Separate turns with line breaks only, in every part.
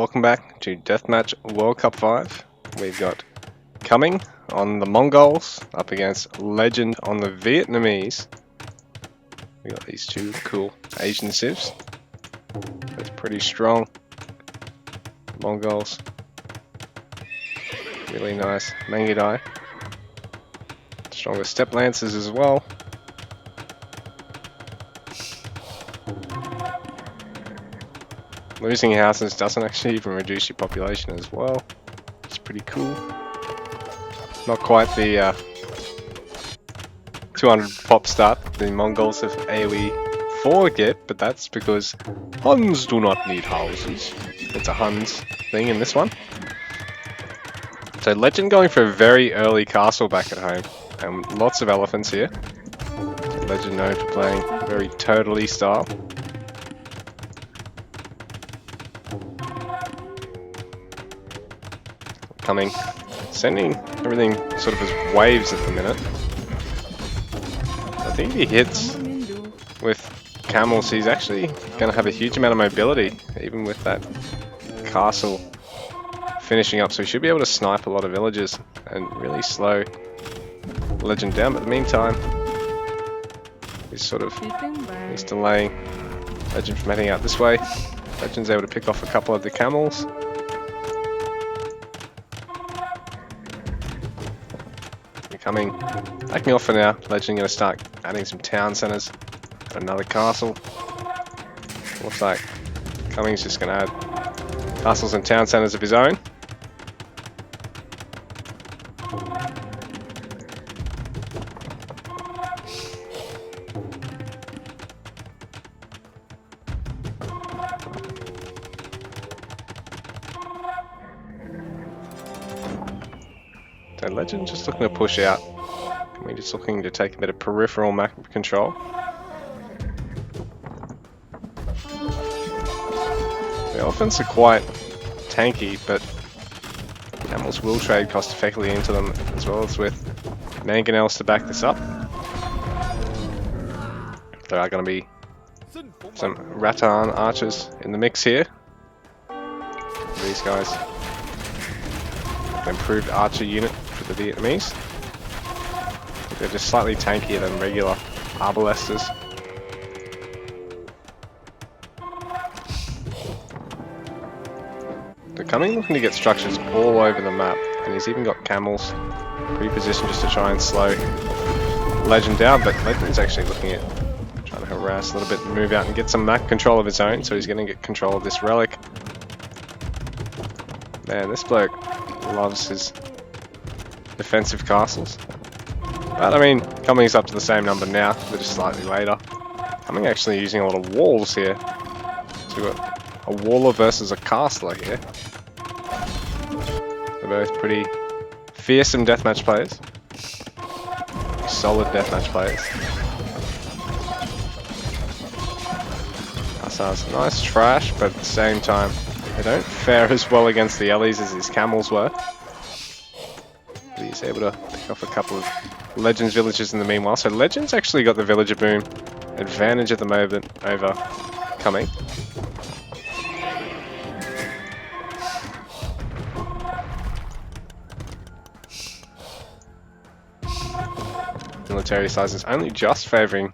welcome back to Deathmatch World Cup 5. We've got Coming on the Mongols up against Legend on the Vietnamese. We got these two cool Asian civs. That's pretty strong. Mongols. Really nice Mangudai. Stronger step lancers as well. Losing houses doesn't actually even reduce your population as well. It's pretty cool. Not quite the 200 pop start the Mongols of AoE4 get, but that's because Huns do not need houses. It's a Huns thing in this one. So Legend going for a very early castle back at home, and lots of elephants here. So Legend known for playing very totally style. Coming, sending everything sort of as waves at the minute. I think he hits with camels, he's actually going to have a huge amount of mobility, even with that castle finishing up, so he should be able to snipe a lot of villagers and really slow Legend down. But in the meantime, he's delaying Legend from heading out this way. Legend's able to pick off a couple of the camels. Coming, backing off for now. Legend going to start adding some town centers and another castle. Looks like Cumming's just going to add castles and town centers of his own. So Legend just looking to push out. We're just looking to take a bit of peripheral map control. The elephants are quite tanky, but camels will trade cost effectively into them, as well as with mangonels to back this up. There are going to be some rattan archers in the mix here. These guys, improved archer unit for the Vietnamese. They're just slightly tankier than regular arbalesters. They're coming looking to get structures all over the map, and he's even got camels pre-positioned just to try and slow Legend down, but Legend's actually looking at trying to harass a little bit and move out and get some map control of his own, so he's going to get control of this relic. Man, this bloke loves his defensive castles. But I mean, Cumming's up to the same number now, but just slightly later. Cumming actually using a lot of walls here. So we've got a waller versus a castler here. They're both pretty fearsome deathmatch players. Solid deathmatch players. Castle's nice trash, but at the same time, they don't fare as well against the Ellies as his camels were. But he's able to pick off a couple of Legend's villagers in the meanwhile. So Legend's actually got the villager boom advantage at the moment over Coming. Military size is only just favouring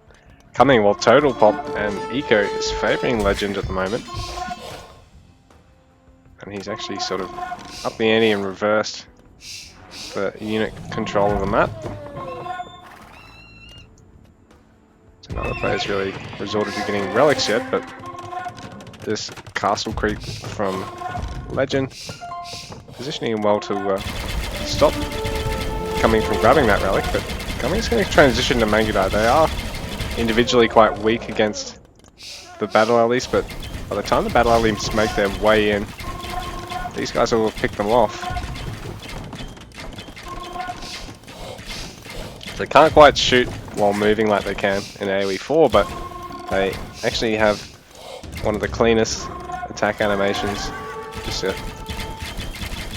Coming, while total pop and eco is favouring Legend at the moment. And he's actually sort of up the ante and reversed the unit control of the map. So none of the players really resorted to getting relics yet, but this castle creep from Legend positioning him well to stop Coming from grabbing that relic, but Cumming's going to transition to Mangudai. They are individually quite weak against the battle allies, but by the time the battle allies make their way in, these guys will pick them off. They can't quite shoot while moving like they can in AoE4, but they actually have one of the cleanest attack animations, just to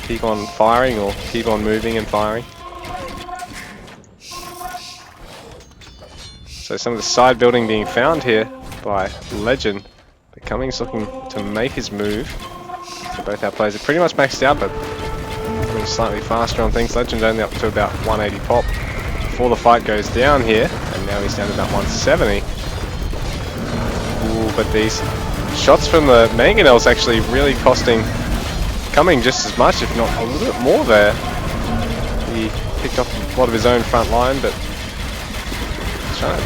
keep on firing or keep on moving and firing. So some of the side building being found here by Legend, but Cumming's looking to make his move. Both our players are pretty much maxed out, but slightly faster on things. Legend only up to about 180 pop before the fight goes down here, and now he's down to about 170. Ooh, but these shots from the mangonels actually really costing Cumming just as much, if not a little bit more there. He picked off a lot of his own front line, but he's trying to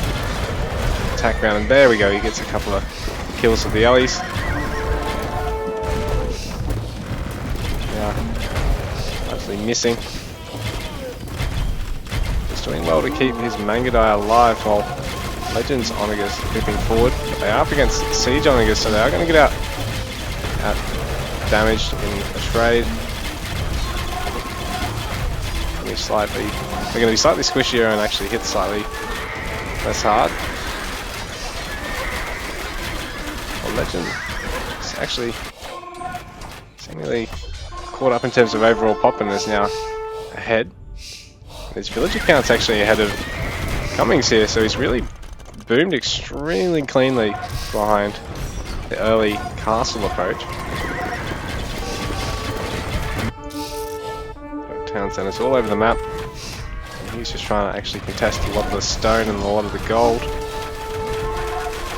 attack around, and there we go, he gets a couple of kills with the Ellies. Actually missing. He's doing well to keep his Mangadai alive while Legends Omegas creeping forward. But they are up against Siege Omegas, so they are going to get out damaged in a trade. They're going to be slightly squishier and actually hit slightly less hard. Well, Legend is actually seemingly caught up in terms of overall pop and is now ahead. His villager count's actually ahead of Cummings here, so he's really boomed extremely cleanly behind the early castle approach. Town centers all over the map. And he's just trying to actually contest a lot of the stone and a lot of the gold. In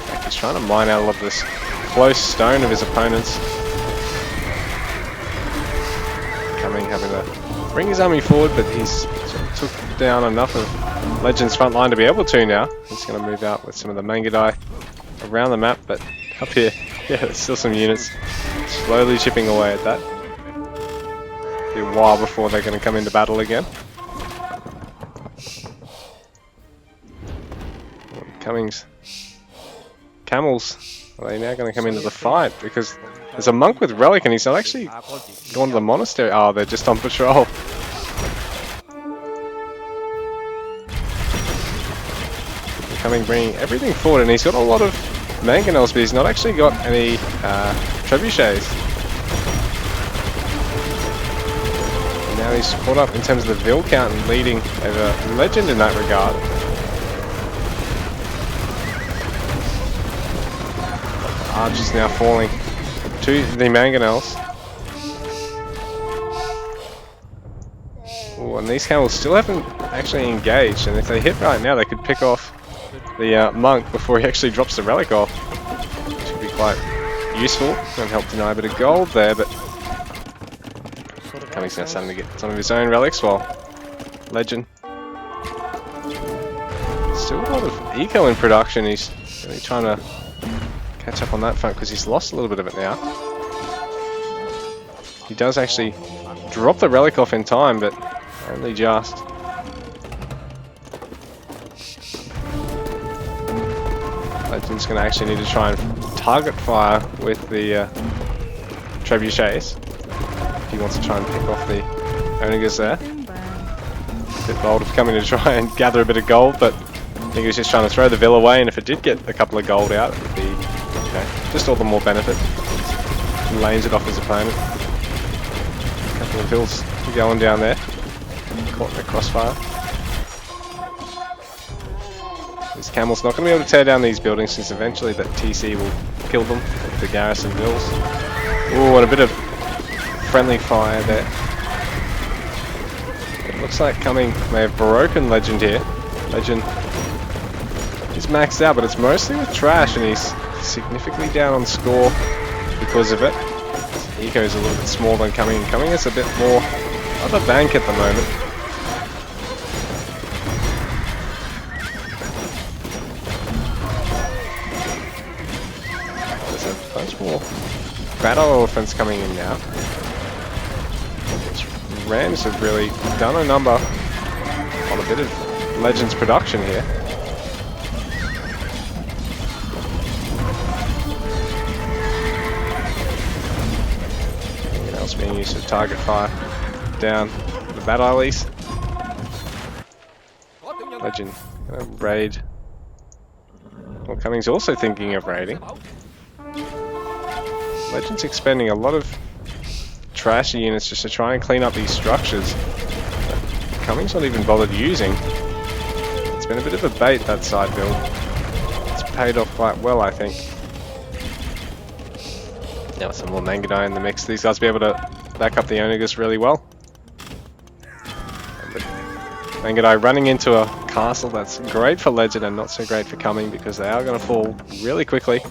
fact, he's trying to mine out a lot of this close stone of his opponents. Having to bring his army forward, but he's sort of took down enough of Legend's front line to be able to now. He's going to move out with some of the Mangadai around the map, but up here, yeah, there's still some units slowly chipping away at that. Be a while before they're going to come into battle again. Cummings. Camels. Are they now going to come into the fight? Because there's a monk with relic and he's not actually gone to the monastery. Oh, they're just on patrol. Cumming, bringing everything forward, and he's got a lot of mangonels, but he's not actually got any trebuchets. And now he's caught up in terms of the Vil count and leading over Legend in that regard. Archers now falling to the mangonels. Ooh, and these camels still haven't actually engaged, and if they hit right now they could pick off the monk before he actually drops the relic off, which would be quite useful and help deny a bit of gold there. But Cummings now starting to get some of his own relics, while Legend still a lot of eco in production. He's really trying to catch up on that front because he's lost a little bit of it now. He does actually drop the relic off in time, but only just. Legend's going to actually need to try and target fire with the trebuchets if he wants to try and pick off the Omegas there. A bit bold of coming to try and gather a bit of gold, but I think he was just trying to throw the Vil away, and if it did get a couple of gold out, it would be just all the more benefit. He lanes it off his opponent. A couple of Vils going down there. Caught in the crossfire. This camel's not going to be able to tear down these buildings since eventually that TC will kill them with the garrison Vils. Ooh, and a bit of friendly fire there. It looks like Cumming may have broken Legend here. Legend is maxed out, but it's mostly with trash, and he's significantly down on score because of it. His eco is a little bit smaller than Cumming. Cumming is a bit more of a bank at the moment. There's a bunch more battle elephants coming in now. These Rams have really done a number on a bit of Legends production here. Being used to target fire down the battle alleys. Legend gonna raid. Well, Cummings also thinking of raiding. Legend's expending a lot of trashy units just to try and clean up these structures that Cummings not even bothered using. It's been a bit of a bait, that side build. It's paid off quite well, I think. Now with some more Mangadai in the mix, these guys will be able to back up the Onagas really well. Mangadai running into a castle that's great for Legend and not so great for Coming, because they are going to fall really quickly.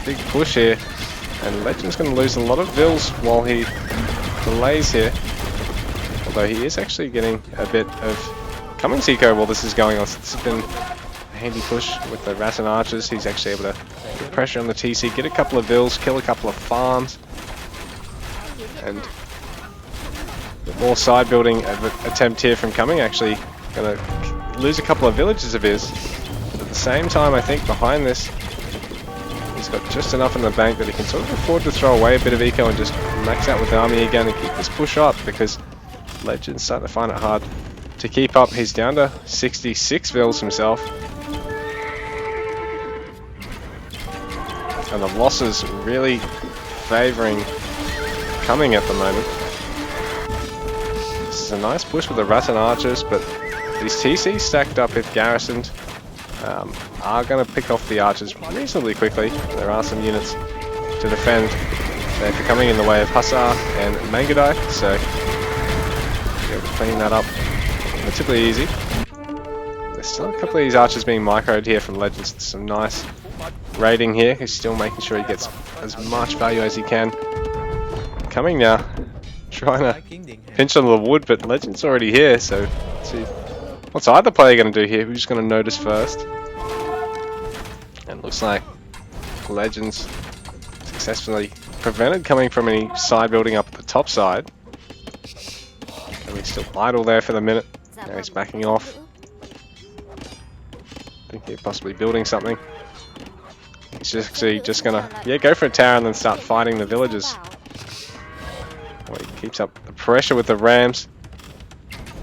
Big push here, and Legend's going to lose a lot of vills while he delays here. Although he is actually getting a bit of Cummings eco while this is going on. So this has been a handy push with the Rattan Archers. He's actually able to put pressure on the TC, get a couple of vills, kill a couple of farms, and the more side building attempt here from Cumming, actually going to lose a couple of villages of his. But at the same time, I think behind this, he's got just enough in the bank that he can sort of afford to throw away a bit of eco and just max out with the army again and keep this push up, because Legend's starting to find it hard to keep up. He's down to 66 vills himself. And the losses really favouring Cumming at the moment. This is a nice push with the Rattan Archers, but these TCs stacked up if garrisoned are going to pick off the archers reasonably quickly. There are some units to defend. They're coming in the way of Hussar and Mangadai, so be able to clean that up relatively easy. There's still a couple of these archers being microed here from Legends. Some nice raiding here. He's still making sure he gets as much value as he can. Coming now, trying to pinch on the wood, but Legend's already here, so let's see. What's either player going to do here? Who's going to notice first? And it looks like Legends successfully prevented Coming from any side building up at the top side. Coming's still idle there for the minute. Now he's backing off. Thinking of possibly building something. He's just going to go for a tower and then start fighting the villagers. Well, he keeps up the pressure with the rams,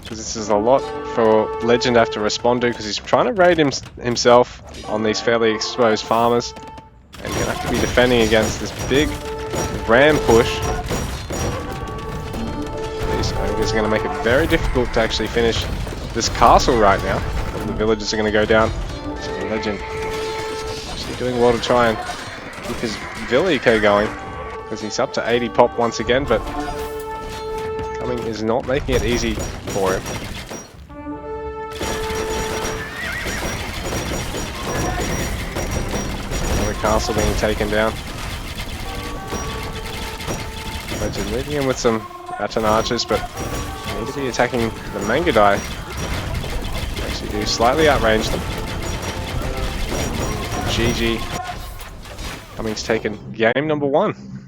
because this is a lot for Legend to have to respond to, because he's trying to raid himself on these fairly exposed farmers, and he's going to have to be defending against this big ram push. These ogres are going to make it very difficult to actually finish this castle right now. And the villagers are going to go down. So Legend actually doing well to try and keep his Vill eco going, because he's up to 80 pop once again, but Coming is not making it easy for him. Another castle being taken down. Legend leading in with some Rattan Archers, but they need to be attacking the Mangadai. Actually do slightly outrange them. GG. Cumming's taken game number 1.